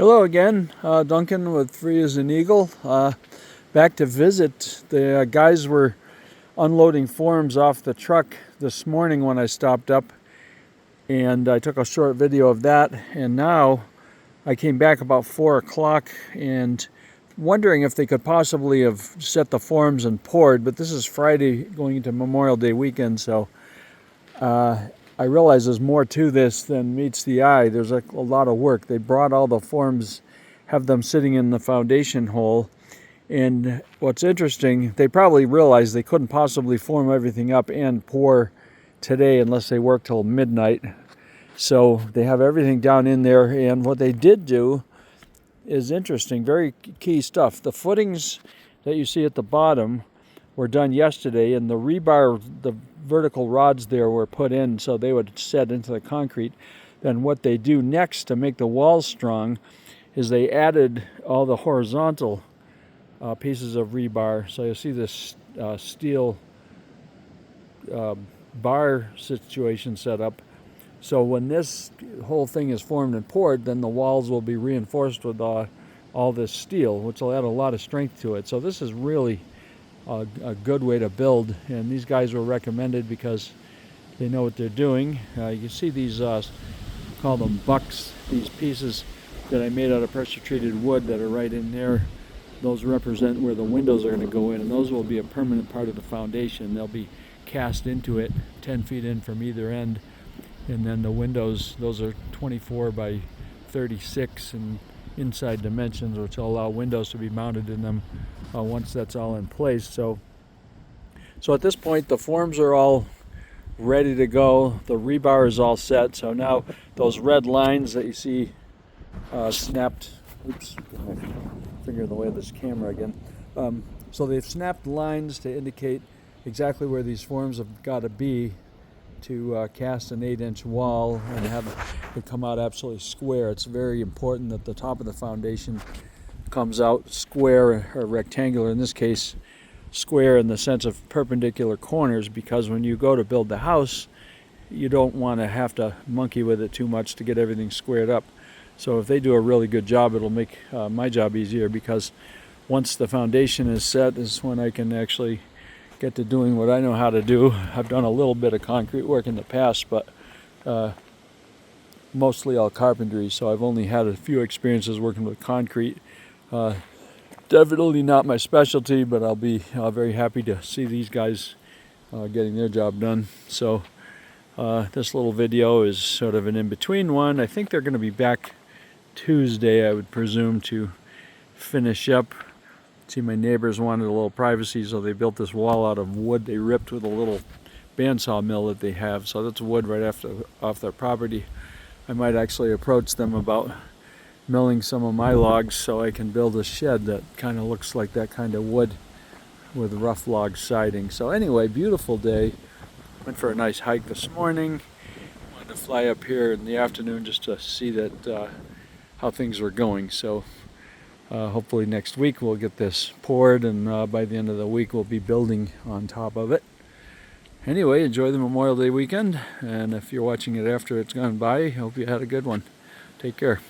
Hello again, Duncan with Free as an Eagle. Back to visit. The guys were unloading forms off the truck this morning when I stopped up, and I took a short video of that. And now I came back about 4 o'clock and wondering if they could possibly have set the forms and poured, but this is Friday going into Memorial Day weekend, so I realize there's more to this than meets the eye. There's a lot of work. They brought all the forms, have them sitting in the foundation hole. And what's interesting, they probably realized they couldn't possibly form everything up and pour today unless they work till midnight. So they have everything down in there. And what they did do is interesting, very key stuff. The footings that you see at the bottom were done yesterday, and the rebar, the vertical rods there were put in so they would set into the concrete. Then what they do next to make the walls strong is they added all the horizontal pieces of rebar. So you'll see this steel bar situation set up. So when this whole thing is formed and poured, then the walls will be reinforced with all this steel, which will add a lot of strength to it. So this is really a good way to build, and these guys were recommended because they know what they're doing. You see these, call them bucks, these pieces that I made out of pressure treated wood that are right in there. Those represent where the windows are going to go in, and those will be a permanent part of the foundation. They'll be cast into it 10 feet in from either end, and then the windows, those are 24 by 36 and inside dimensions, which will allow windows to be mounted in them once that's all in place. So at this point the forms are all ready to go. The rebar is all set. So now those red lines that you see snapped, oops, my finger in the way of this camera again. So they've snapped lines to indicate exactly where these forms have got to be to cast an 8-inch wall and have it come out absolutely square. It's very important that the top of the foundation comes out square or rectangular, in this case square in the sense of perpendicular corners, because when you go to build the house you don't want to have to monkey with it too much to get everything squared up. So if they do a really good job, it'll make my job easier, because once the foundation is set is when I can actually get to doing what I know how to do. I've done a little bit of concrete work in the past, but mostly all carpentry, so I've only had a few experiences working with concrete. Definitely not my specialty, but I'll be very happy to see these guys getting their job done. So this little video is sort of an in-between one. I think they're going to be back Tuesday, I would presume, to finish up. See, my neighbors wanted a little privacy, so they built this wall out of wood they ripped with a little bandsaw mill that they have. So that's wood right off their property. I might actually approach them about milling some of my logs so I can build a shed that kind of looks like that kind of wood with rough log siding. So anyway, beautiful day. Went for a nice hike this morning. Wanted to fly up here in the afternoon just to see that how things were going. So hopefully next week we'll get this poured, and by the end of the week we'll be building on top of it. Anyway, enjoy the Memorial Day weekend, and if you're watching it after it's gone by, I hope you had a good one. Take care.